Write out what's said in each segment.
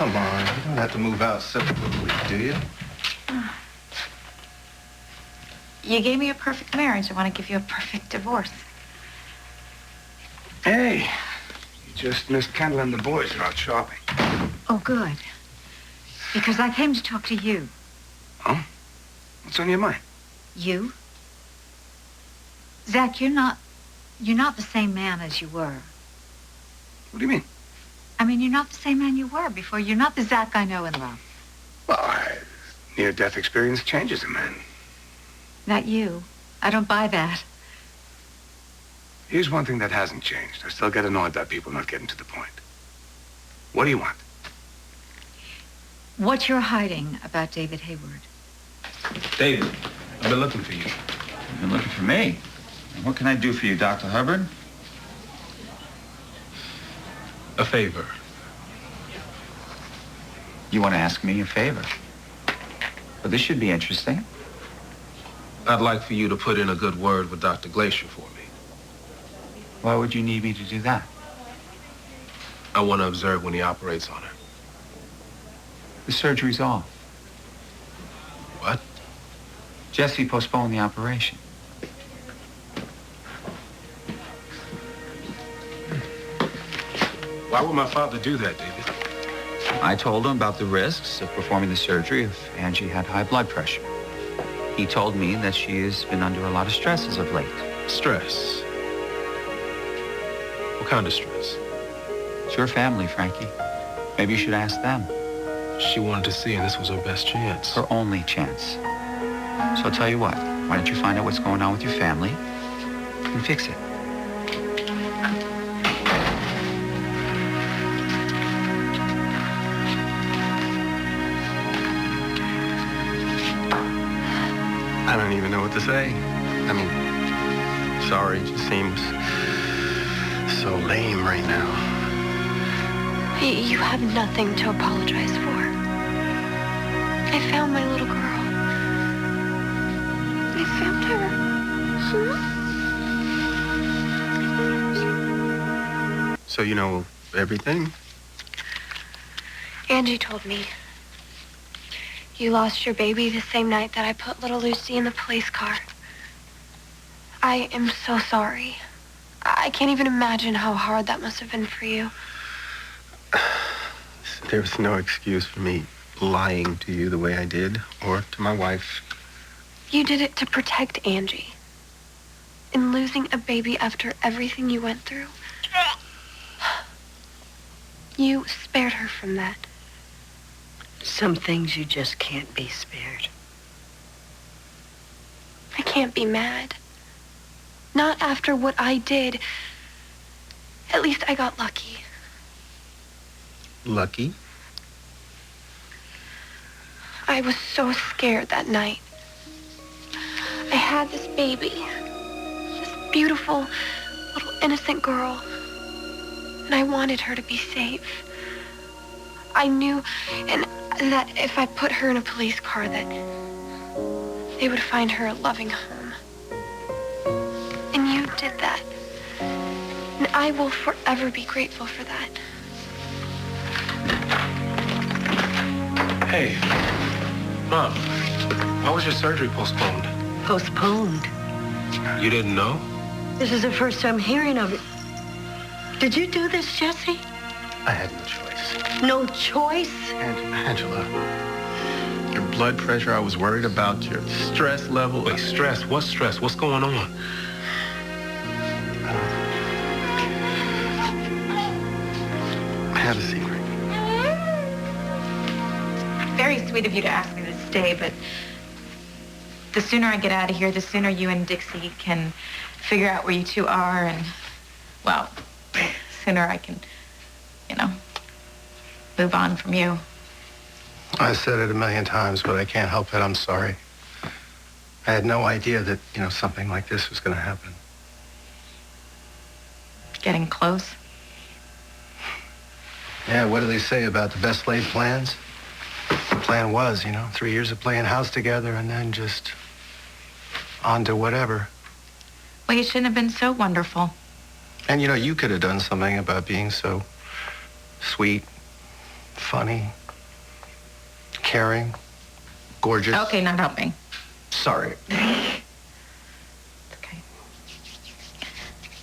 come on. You don't have to move out separately, do you? You gave me a perfect marriage. I want to give you a perfect divorce. Hey, you just missed Kendall and the boys are out shopping. Oh, good. Because I came to talk to you. Oh? What's on your mind? You? Zach, you're not the same man as you were. What do you mean? I mean, you're not the same man you were before. You're not the Zach I know and love. Well, near-death experience changes a man. Not you. I don't buy that. Here's one thing that hasn't changed. I still get annoyed by people not getting to the point. What do you want? What you're hiding about David Hayward. David, I've been looking for you. You've been looking for me? And what can I do for you, Dr. Hubbard? A favor. You want to ask me a favor? Well, this should be interesting. I'd like for you to put in a good word with Dr. Glacier for me. Why would you need me to do that? I want to observe when he operates on her. The surgery's off. What? Jesse postponed the operation. Why would my father do that, David? I told him about the risks of performing the surgery if Angie had high blood pressure. He told me that she has been under a lot of stress as of late. Stress? What kind of stress? It's your family, Frankie. Maybe you should ask them. She wanted to see, and this was her best chance. Her only chance. So I'll tell you what. Why don't you find out what's going on with your family and fix it? I don't even know what to say. I mean, sorry, it just seems so lame right now. You have nothing to apologize for. I found my little girl. I found her. So you know everything? Angie told me. You lost your baby the same night that I put little Lucy in the police car. I am so sorry. I can't even imagine how hard that must have been for you. There's no excuse for me lying to you the way I did, or to my wife. You did it to protect Angie. In losing a baby after everything you went through, you spared her from that. Some things you just can't be spared. I can't be mad. Not after what I did. At least I got lucky. Lucky? I was so scared that night. I had this baby, this beautiful, little innocent girl, and I wanted her to be safe. I knew that if I put her in a police car, that they would find her a loving home. And you did that. And I will forever be grateful for that. Hey, Mom, why was your surgery postponed? Postponed? You didn't know? This is the first I'm hearing of it. Did you do this, Jesse? I had no choice. No choice? Angela, your blood pressure, I was worried about your stress level. Wait, stress? What stress? What's going on? I have a secret. Very sweet of you to ask me to stay, but the sooner I get out of here, the sooner you and Dixie can figure out where you two are, and, well, sooner I can, move on from you. I said it a million times, but I can't help it. I'm sorry. I had no idea that, something like this was going to happen. Getting close? Yeah, what do they say about the best laid plans? The plan was, 3 years of playing house together and then just on to whatever. Well, you shouldn't have been so wonderful. And, you could have done something about being so sweet, funny, caring, gorgeous. Okay, not helping. Sorry. Okay.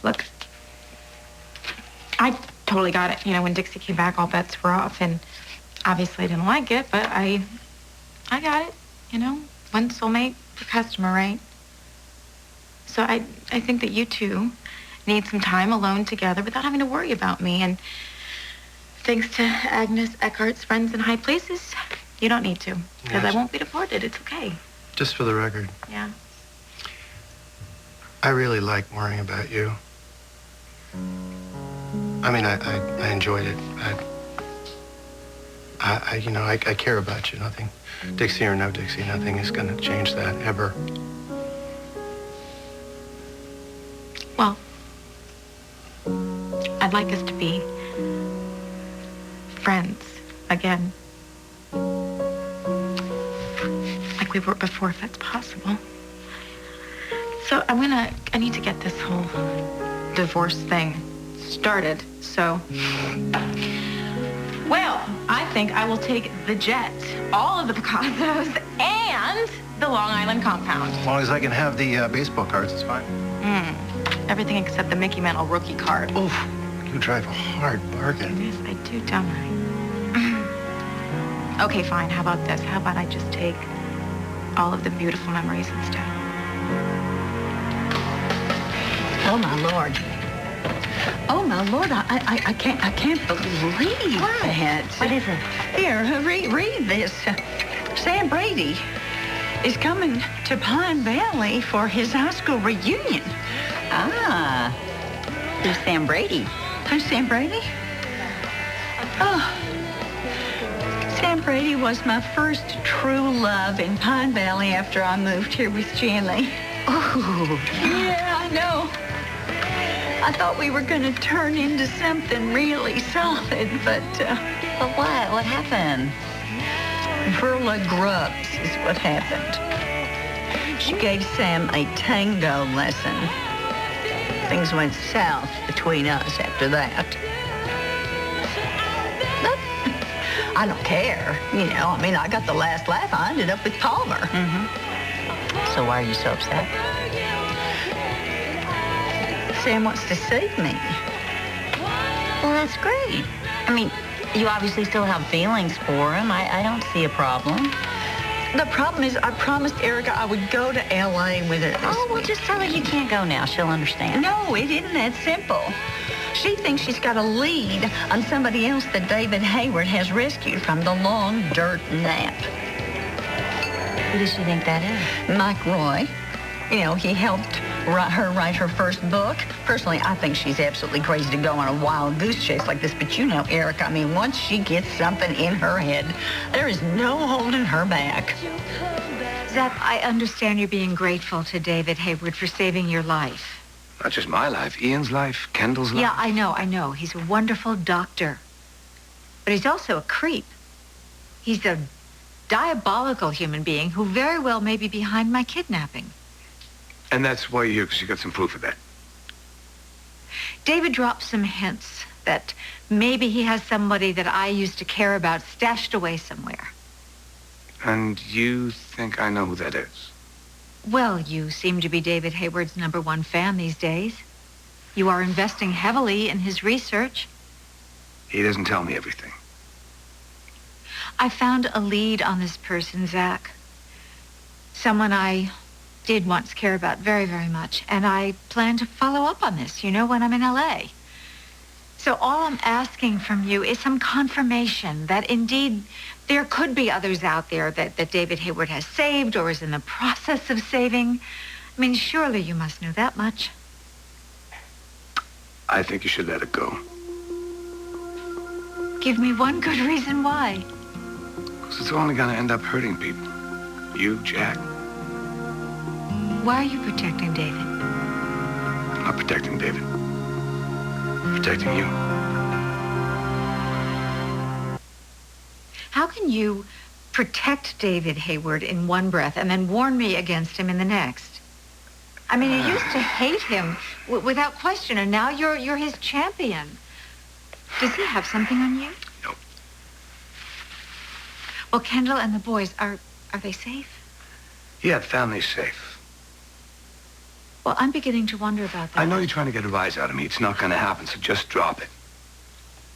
Look, I totally got it. You know, when Dixie came back, all bets were off, and obviously I didn't like it, but I got it. You know, one soulmate per customer, right? So I think that you two need some time alone together without having to worry about me. And thanks to Agnes Eckhart's friends in high places, you don't need to, because I won't be deported. It's okay. Just for the record. Yeah. I really like worrying about you. I mean, I enjoyed it. I care about you. Nothing, Dixie or no Dixie, nothing is going to change that, ever. Well, I'd like us to be friends again. Like we were before, if that's possible. So I need to get this whole divorce thing started. So, well, I think I will take the jet, all of the Picassos, and the Long Island compound. As long as I can have the baseball cards, it's fine. Everything except the Mickey Mantle rookie card. Oof, you drive a hard bargain. Yes, I do, don't I? Okay, fine. How about this? How about I just take all of the beautiful memories instead? Oh, my Lord. Oh, my Lord, I can't believe that. What is it? Here, read this. Sam Brady is coming to Pine Valley for his high school reunion. Ah, who's Sam Brady? Who's Sam Brady? Oh, Sam Brady was my first true love in Pine Valley after I moved here with Stanley. Oh, Yeah, I know. I thought we were going to turn into something really solid, but what? What happened? Verla Grubbs is what happened. She gave Sam a tango lesson. Things went south between us after that. But I don't care, you know. I mean, I got the last laugh. I ended up with Palmer. So why are you so upset? Sam wants to save me. Well, that's great. I mean, you obviously still have feelings for him. I don't see a problem. The problem is I promised Erica I would go to L.A. with her this Oh, well, week. just tell her you can't go now. She'll understand. No, it isn't that simple. She thinks she's got a lead on somebody else that David Hayward has rescued from the long dirt nap. Who does she think that is? Mike Roy. You know, he helped her write her first book. Personally, I think she's absolutely crazy to go on a wild goose chase like this. But you know, Erica, I mean, once she gets something in her head, there is no holding her back. Zep, I understand you're being grateful to David Hayward for saving your life. Not just my life, Ian's life, Kendall's life. Yeah, I know. He's a wonderful doctor. But he's also a creep. He's a diabolical human being who very well may be behind my kidnapping. And that's why you're here, because you got some proof of that. David dropped some hints that maybe he has somebody that I used to care about stashed away somewhere. And you think I know who that is? Well, you seem to be David Hayward's #1 fan these days. You are investing heavily in his research. He doesn't tell me everything. I found a lead on this person, Zach. Someone I did once care about very, very much. And I plan to follow up on this, you know, when I'm in L.A. So all I'm asking from you is some confirmation that indeed there could be others out there that David Hayward has saved or is in the process of saving. I mean, surely you must know that much. I think you should let it go. Give me one good reason why. Because it's only going to end up hurting people. You, Jack. Why are you protecting David? I'm not protecting David. I'm protecting you. How can you protect David Hayward in one breath and then warn me against him in the next? I mean, you used to hate him without question, and now you're his champion. Does he have something on you? No. Well, Kendall and the boys, are they safe? Yeah, the family's safe. Well, I'm beginning to wonder about that. I know you're trying to get a rise out of me. It's not going to happen, so just drop it.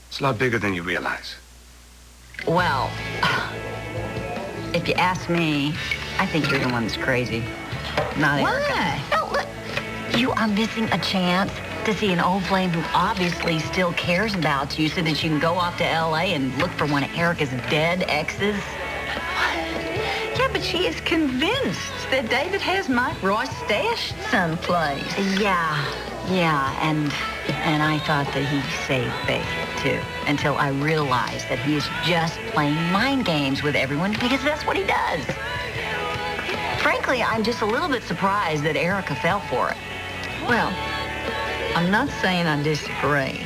It's a lot bigger than you realize. Well, if you ask me, I think you're the one that's crazy. Not Erica. Why? No, look, you are missing a chance to see an old flame who obviously still cares about you so that you can go off to L.A. and look for one of Erica's dead exes. Yeah, but she is convinced that David has Mike Roy stashed someplace. Yeah, and I thought that he saved Becky, too, until I realized that he is just playing mind games with everyone because that's what he does. Frankly, I'm just a little bit surprised that Erica fell for it. Well, I'm not saying I disagree,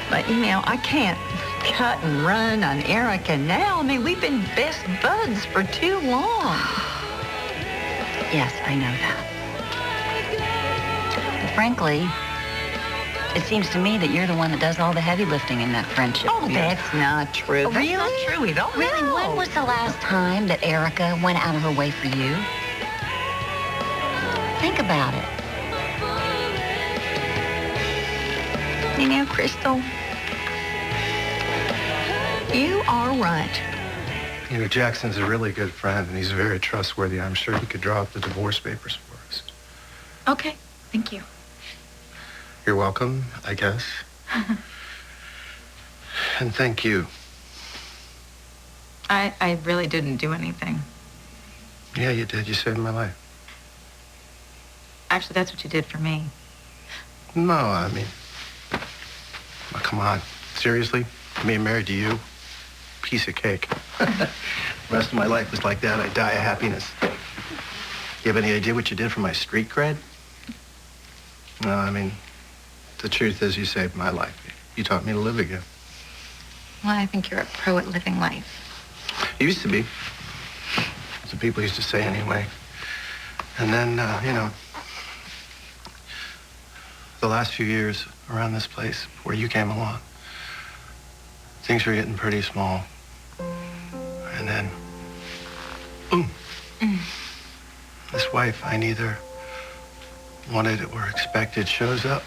but, you know, I can't cut and run on Erica now. I mean, we've been best buds for too long. Yes, I know that. But frankly, it seems to me that you're the one that does all the heavy lifting in that friendship. Oh, that's not true. Oh, really? That's not true. We don't Really? know. When was the last time that Erica went out of her way for you? Think about it. You know, Krystal, you are right. You know, Jackson's a really good friend, and he's very trustworthy. I'm sure he could draw up the divorce papers for us. Okay, thank you. You're welcome, I guess. And thank you. I really didn't do anything. Yeah, you did. You saved my life. Actually, that's what you did for me. No, I mean... Oh, come on. Seriously? Being married to you? Piece of cake. The rest of my life was like that. I die of happiness. You have any idea what you did for my street cred? No, I mean, the truth is you saved my life. You taught me to live again. Well, I think you're a pro at living life. You used to be. That's what people used to say anyway. And then, you know, the last few years around this place where you came along, things were getting pretty small. And then, boom. This wife I neither wanted or expected shows up.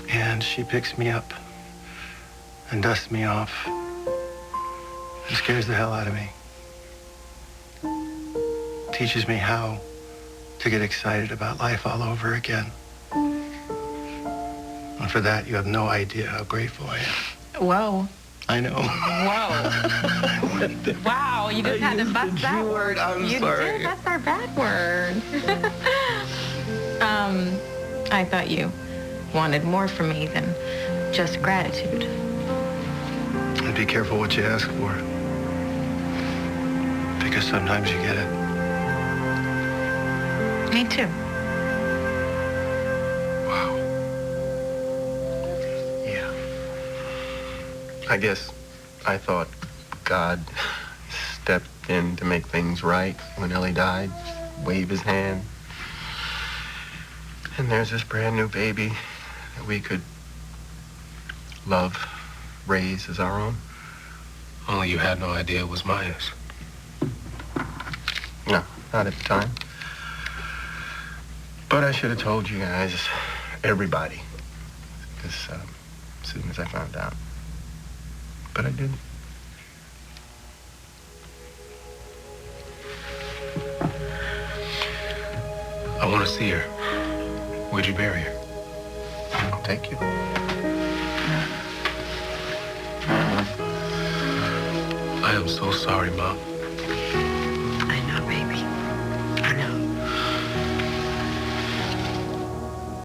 And she picks me up and dusts me off and scares the hell out of me. Teaches me how to get excited about life all over again. And for that, you have no idea how grateful I am. Whoa. I know. Whoa. Wow, you just had to bust that word. I'm You sorry. did. That's our bad word. I thought you wanted more from me than just gratitude. And be careful what you ask for. Because sometimes you get it. Me too. Wow. Yeah. I guess I thought God stepped in to make things right when Ellie died, wave his hand. And there's this brand new baby that we could love, raise as our own. Only you had no idea it was mine. No, not at the time. But I should have told you guys, everybody, as soon as I found out. But I didn't. I want to see her. Where'd you bury her? I'll take you. I am so sorry, Mom.